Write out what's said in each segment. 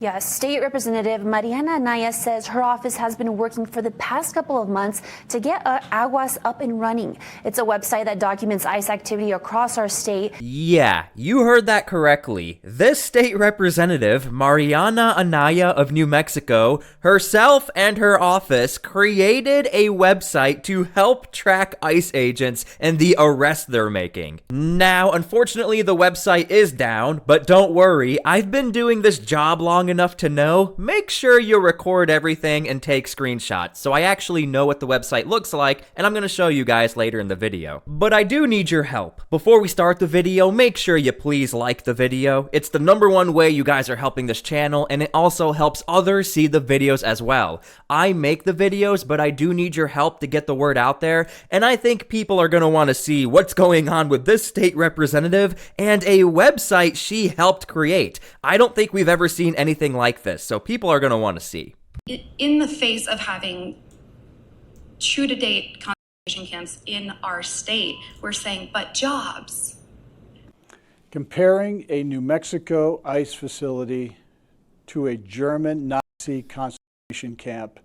Yeah, State Representative Marianna Anaya says her office has been working for the past couple of months to get AGUAS up and running. It's a website that documents ICE activity across our state. Yeah, you heard that correctly. This state representative, Marianna Anaya of New Mexico, herself and her office created a website to help track ICE agents and the arrests they're making. Now, unfortunately, the website is down, but don't worry, I've been doing this job long enough to know, make sure you record everything and take screenshots, so I actually know what the website looks like, and I'm going to show you guys later in the video. But I do need your help. Before we start the video, make sure you please like the video. It's the #1 way you guys are helping this channel, and it also helps others see the videos as well. I make the videos, but I do need your help to get the word out there, and I think people are going to want to see what's going on with this state representative and a website she helped create. I don't think we've ever seen anything like this, so people are going to want to see. In the face of having true-to-date concentration camps in our state, we're saying, but jobs. Comparing a New Mexico ICE facility to a German Nazi concentration camp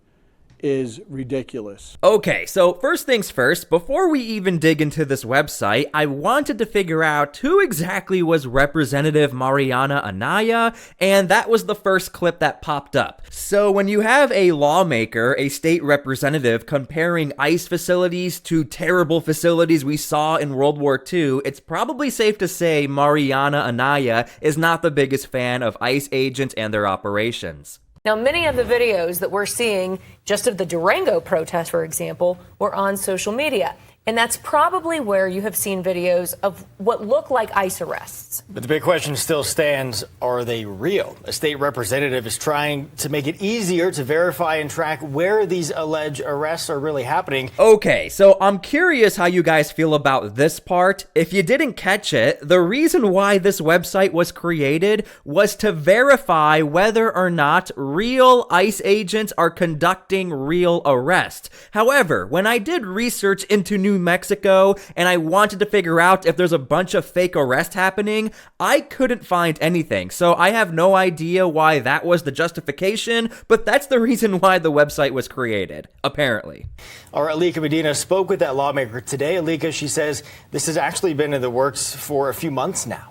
is ridiculous. Okay, so first things first, before we even dig into this website, I wanted to figure out who exactly was Representative Marianna Anaya, and that was the first clip that popped up. So when you have a lawmaker, a state representative, comparing ICE facilities to terrible facilities we saw in World War II, it's probably safe to say Marianna Anaya is not the biggest fan of ICE agents and their operations. Now, many of the videos that we're seeing, just of the Durango protest, for example, were on social media. And that's probably where you have seen videos of what look like ICE arrests. But the big question still stands, are they real? A state representative is trying to make it easier to verify and track where these alleged arrests are really happening. Okay, so I'm curious how you guys feel about this part. If you didn't catch it, the reason why this website was created was to verify whether or not real ICE agents are conducting real arrests. However, when I did research into New Mexico and I wanted to figure out if there's a bunch of fake arrests happening, I couldn't find anything. So I have no idea why that was the justification, but that's the reason why the website was created, apparently. Our Alika Medina spoke with that lawmaker today. Alika, she says this has actually been in the works for a few months now.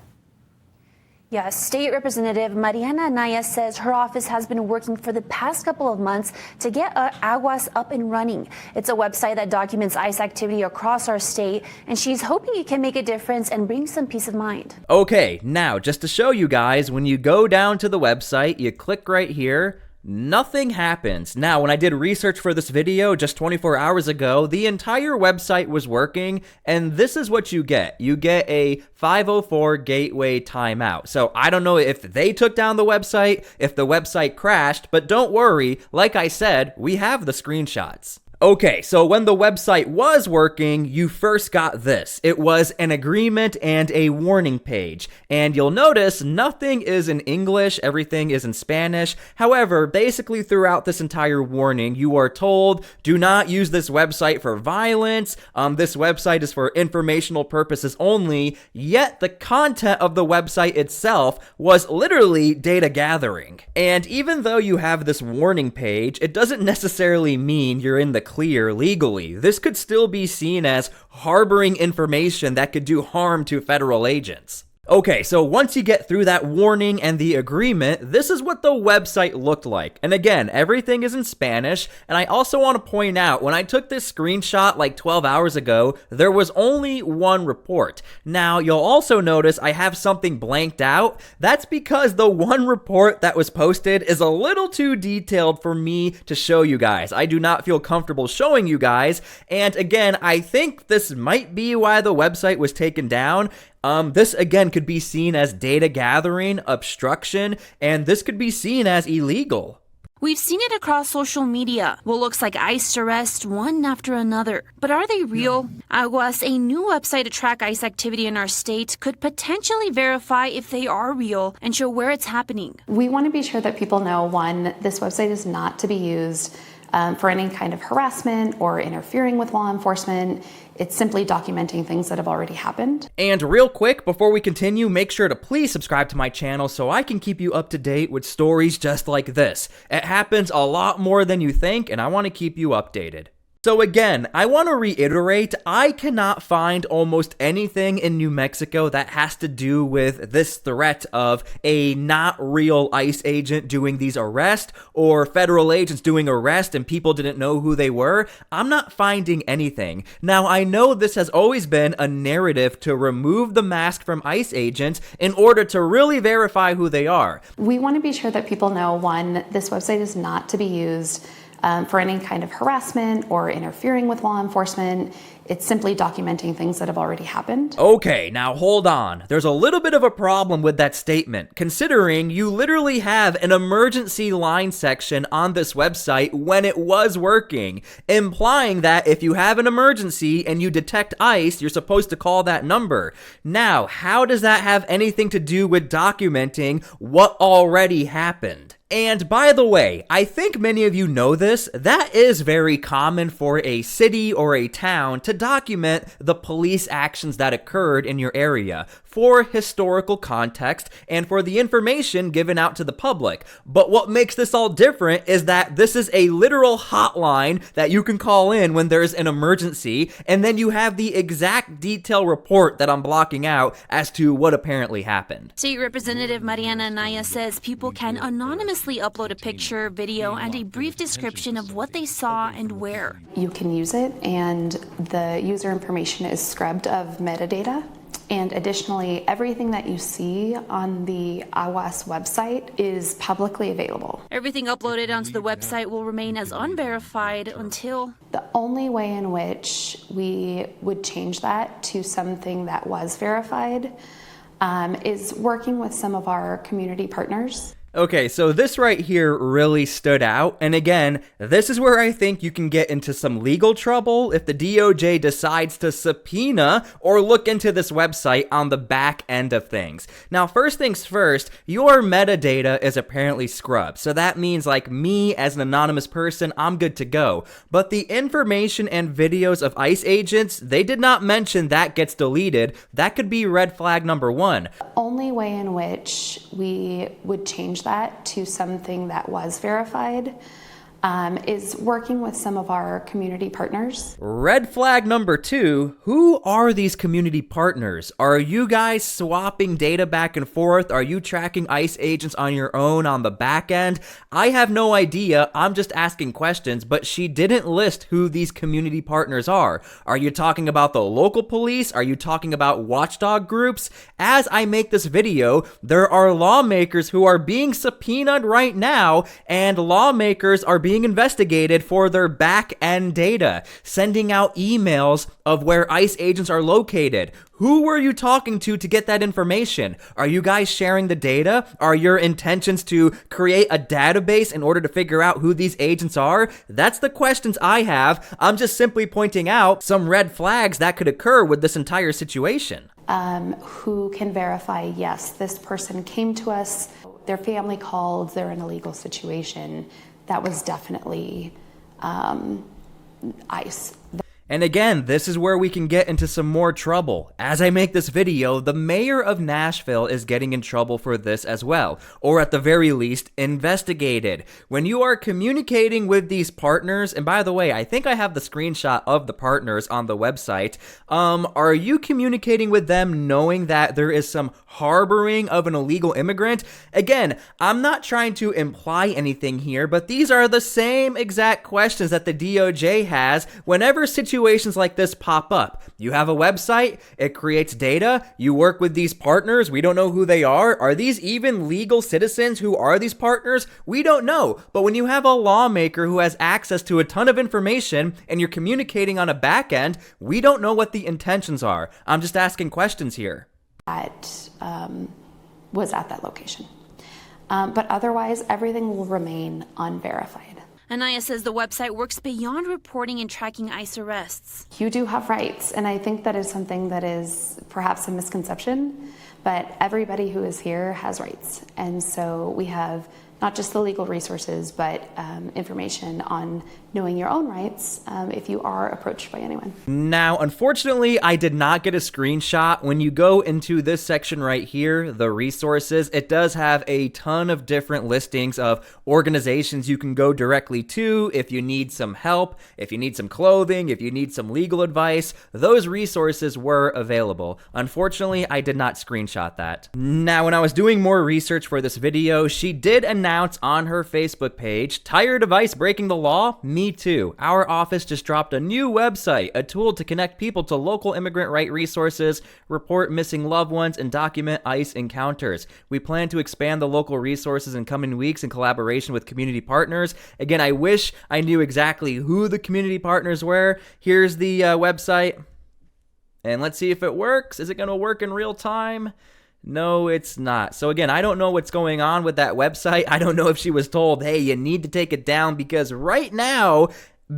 Yeah, State Representative Marianna Anaya says her office has been working for the past couple of months to get AGUAS up and running. It's a website that documents ICE activity across our state, and she's hoping it can make a difference and bring some peace of mind. Okay, now just to show you guys, when you go down to the website, you click right here. Nothing happens. Now, when I did research for this video just 24 hours ago, the entire website was working, and this is what you get. You get a 504 gateway timeout. So I don't know if they took down the website, if the website crashed, but don't worry, like I said, we have the screenshots. Okay, so when the website was working, you first got this. It was an agreement and a warning page. And you'll notice nothing is in English, everything is in Spanish. However, basically throughout this entire warning, you are told, do not use this website for violence. This website is for informational purposes only. Yet the content of the website itself was literally data gathering. And even though you have this warning page, it doesn't necessarily mean you're in the clear legally. This could still be seen as harboring information that could do harm to federal agents. Okay, so once you get through that warning and the agreement, this is what the website looked like. And again, everything is in Spanish. And I also want to point out, when I took this screenshot like 12 hours ago, there was only one report. Now, you'll also notice I have something blanked out. That's because the one report that was posted is a little too detailed for me to show you guys. I do not feel comfortable showing you guys. And again, I think this might be why the website was taken down. This again could be seen as data gathering, obstruction, and this could be seen as illegal. We've seen it across social media, what looks like ICE arrests one after another. But are they real? AGUAS, a new website to track ICE activity in our state, could potentially verify if they are real and show where it's happening. We want to be sure that people know, one, this website is not to be used for any kind of harassment or interfering with law enforcement. It's simply documenting things that have already happened. And real quick, before we continue, make sure to please subscribe to my channel so I can keep you up to date with stories just like this. It happens a lot more than you think, and I want to keep you updated. So again, I want to reiterate, I cannot find almost anything in New Mexico that has to do with this threat of a not real ICE agent doing these arrests or federal agents doing arrests and people didn't know who they were. I'm not finding anything. Now, I know this has always been a narrative to remove the mask from ICE agents in order to really verify who they are. We want to be sure that people know, one, this website is not to be used for any kind of harassment or interfering with law enforcement. It's simply documenting things that have already happened. Okay, now hold on. There's a little bit of a problem with that statement, considering you literally have an emergency line section on this website when it was working, implying that if you have an emergency and you detect ICE, you're supposed to call that number. Now, how does that have anything to do with documenting what already happened? And by the way, I think many of you know this, that is very common for a city or a town to document the police actions that occurred in your area for historical context and for the information given out to the public. But what makes this all different is that this is a literal hotline that you can call in when there's an emergency, and then you have the exact detail report that I'm blocking out as to what apparently happened. State Representative Marianna Anaya says people can anonymously upload a picture, video, and a brief description of what they saw and where. You can use it, and the user information is scrubbed of metadata. And additionally, everything that you see on the AGUAS website is publicly available. Everything uploaded onto the website will remain as unverified until... The only way in which we would change that to something that was verified is working with some of our community partners. Okay, so this right here really stood out, and again, this is where I think you can get into some legal trouble if the DOJ decides to subpoena or look into this website on the back end of things. Now, first things first, your metadata is apparently scrubbed, so that means like me as an anonymous person, I'm good to go. But the information and videos of ICE agents, they did not mention that gets deleted. That could be red flag number one. The only way in which we would change that to something that was verified is working with some of our community partners. Red flag number two, who are these community partners? Are you guys swapping data back and forth? Are you tracking ICE agents on your own on the back end? I have no idea. I'm just asking questions, but she didn't list who these community partners are. Are you talking about the local police? Are you talking about watchdog groups? As I make this video, there are lawmakers who are being subpoenaed right now, and lawmakers are being investigated for their back-end data, sending out emails of where ICE agents are located. Who were you talking to get that information? Are you guys sharing the data? Are your intentions to create a database in order to figure out who these agents are? That's the questions I have. I'm just simply pointing out some red flags that could occur with this entire situation. Who can verify, yes, this person came to us, their family called, they're in a legal situation. That was definitely ICE. And again, this is where we can get into some more trouble. As I make this video, the mayor of Nashville is getting in trouble for this as well, or at the very least, investigated. When you are communicating with these partners, and by the way, I think I have the screenshot of the partners on the website, are you communicating with them knowing that there is some harboring of an illegal immigrant? Again, I'm not trying to imply anything here, but these are the same exact questions that the DOJ has whenever situations like this pop up. You have a website, it creates data, you work with these partners, we don't know who they are. Are these even legal citizens? Who are these partners? We don't know. But when you have a lawmaker who has access to a ton of information and you're communicating on a back end, we don't know what the intentions are. I'm just asking questions here. That was at that location. But otherwise, everything will remain unverified. Anaya says the website works beyond reporting and tracking ICE arrests. You do have rights, and I think that is something that is perhaps a misconception, but everybody who is here has rights. And so we have not just the legal resources, but information on knowing your own rights if you are approached by anyone. Now, unfortunately, I did not get a screenshot. When you go into this section right here, the resources, it does have a ton of different listings of organizations you can go directly to if you need some help, if you need some clothing, if you need some legal advice. Those resources were available. Unfortunately, I did not screenshot that. Now, when I was doing more research for this video, she did announce on her Facebook page, "Tired of ICE breaking the law? Me too. Our office just dropped a new website, a tool to connect people to local immigrant right resources, report missing loved ones, and document ICE encounters. We plan to expand the local resources in coming weeks in collaboration with community partners." Again, I wish I knew exactly who the community partners were. Here's the website. And let's see if it works. Is it going to work in real time? No, it's not. So again, I don't know what's going on with that website. I don't know if she was told, hey, you need to take it down, because right now,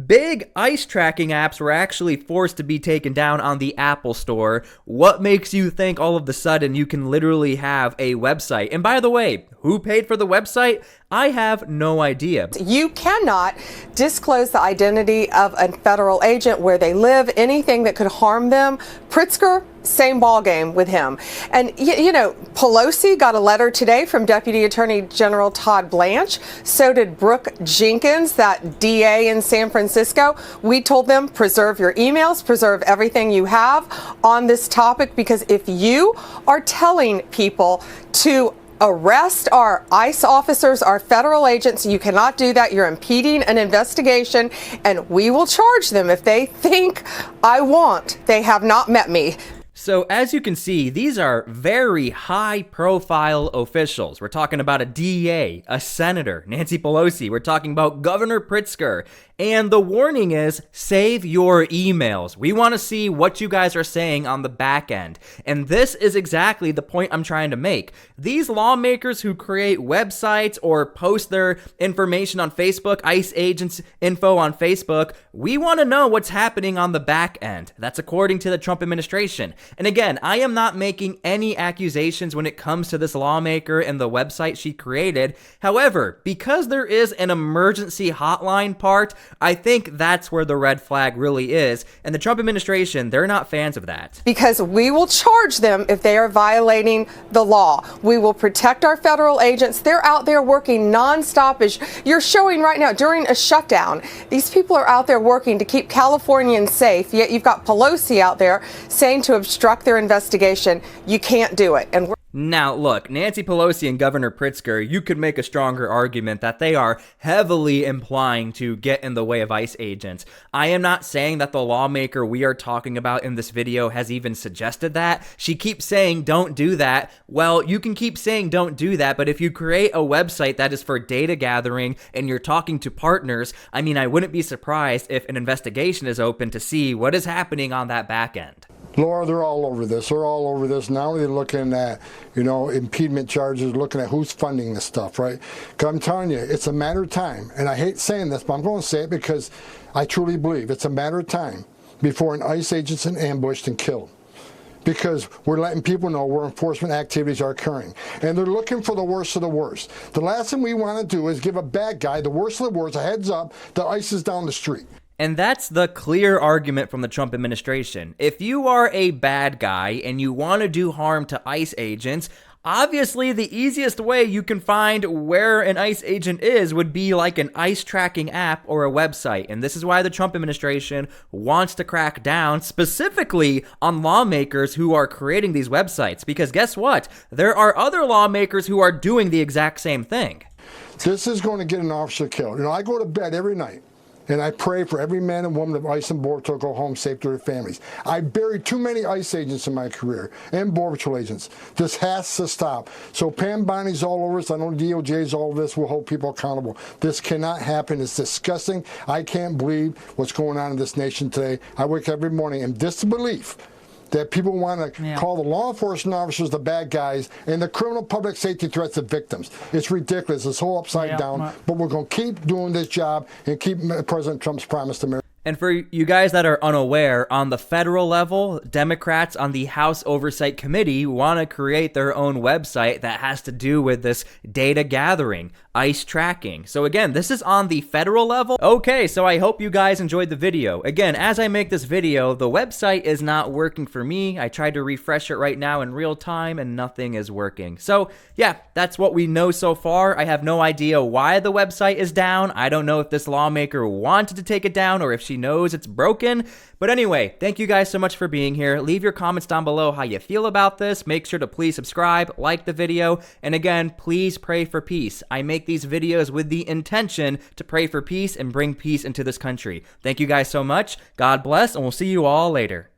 big ICE tracking apps were actually forced to be taken down on the Apple Store. What makes you think all of a sudden you can literally have a website? And by the way, who paid for the website? I have no idea. You cannot disclose the identity of a federal agent, where they live, anything that could harm them. Pritzker, same ballgame with him. And, you know, Pelosi got a letter today from Deputy Attorney General Todd Blanche. So did Brooke Jenkins, that DA in San Francisco. We told them, preserve your emails, preserve everything you have on this topic, because if you are telling people to arrest our ICE officers, our federal agents, you cannot do that. You're impeding an investigation, and we will charge them if they think they have not met me. So as you can see, these are very high-profile officials. We're talking about a DA, a senator, Nancy Pelosi. We're talking about Governor Pritzker. And the warning is, save your emails. We want to see what you guys are saying on the back end. And this is exactly the point I'm trying to make. These lawmakers who create websites or post their information on Facebook, ICE agents info on Facebook, we want to know what's happening on the back end. That's according to the Trump administration. And again, I am not making any accusations when it comes to this lawmaker and the website she created. However, because there is an emergency hotline part, I think that's where the red flag really is. And the Trump administration, they're not fans of that. Because we will charge them if they are violating the law. We will protect our federal agents. They're out there working nonstop, as you're showing right now during a shutdown. These people are out there working to keep Californians safe, yet you've got Pelosi out there saying to obstruct their investigation. You can't do it. And now, look, Nancy Pelosi and Governor Pritzker, you could make a stronger argument that they are heavily implying to get in the way of ICE agents. I am not saying that the lawmaker we are talking about in this video has even suggested that. She keeps saying, don't do that. Well, you can keep saying don't do that, but if you create a website that is for data gathering and you're talking to partners, I mean, I wouldn't be surprised if an investigation is open to see what is happening on that back end. Laura, they're all over this. They're all over this. Now they're looking at, impediment charges, looking at who's funding this stuff, right? Because I'm telling you, it's a matter of time. And I hate saying this, but I'm going to say it because I truly believe it's a matter of time before an ICE agent's ambushed and killed. Because we're letting people know where enforcement activities are occurring. And they're looking for the worst of the worst. The last thing we want to do is give a bad guy, the worst of the worst, a heads up that ICE is down the street. And that's the clear argument from the Trump administration. If you are a bad guy and you want to do harm to ICE agents, obviously the easiest way you can find where an ICE agent is would be like an ICE tracking app or a website. And this is why the Trump administration wants to crack down specifically on lawmakers who are creating these websites. Because guess what? There are other lawmakers who are doing the exact same thing. This is going to get an officer killed. I go to bed every night. And I pray for every man and woman of ICE and Border Patrol to go home safe to their families. I buried too many ICE agents in my career and Border Patrol agents. This has to stop. So Pam Bonnie's all over this. I know DOJ's all over this. We'll hold people accountable. This cannot happen. It's disgusting. I can't believe what's going on in this nation today. I wake up every morning in disbelief that people want to call the law enforcement officers the bad guys and the criminal public safety threats the victims. It's ridiculous. It's all upside down. But we're going to keep doing this job and keep President Trump's promise to America. And for you guys that are unaware, on the federal level, Democrats on the House Oversight Committee want to create their own website that has to do with this data gathering, ICE tracking. So again, this is on the federal level. Okay, so I hope you guys enjoyed the video. Again, as I make this video, the website is not working for me. I tried to refresh it right now in real time and nothing is working. So yeah, that's what we know so far. I have no idea why the website is down. I don't know if this lawmaker wanted to take it down or if she knows it's broken. But anyway, thank you guys so much for being here. Leave your comments down below how you feel about this. Make sure to please subscribe, like the video, and again, please pray for peace. I make these videos with the intention to pray for peace and bring peace into this country. Thank you guys so much. God bless, and we'll see you all later.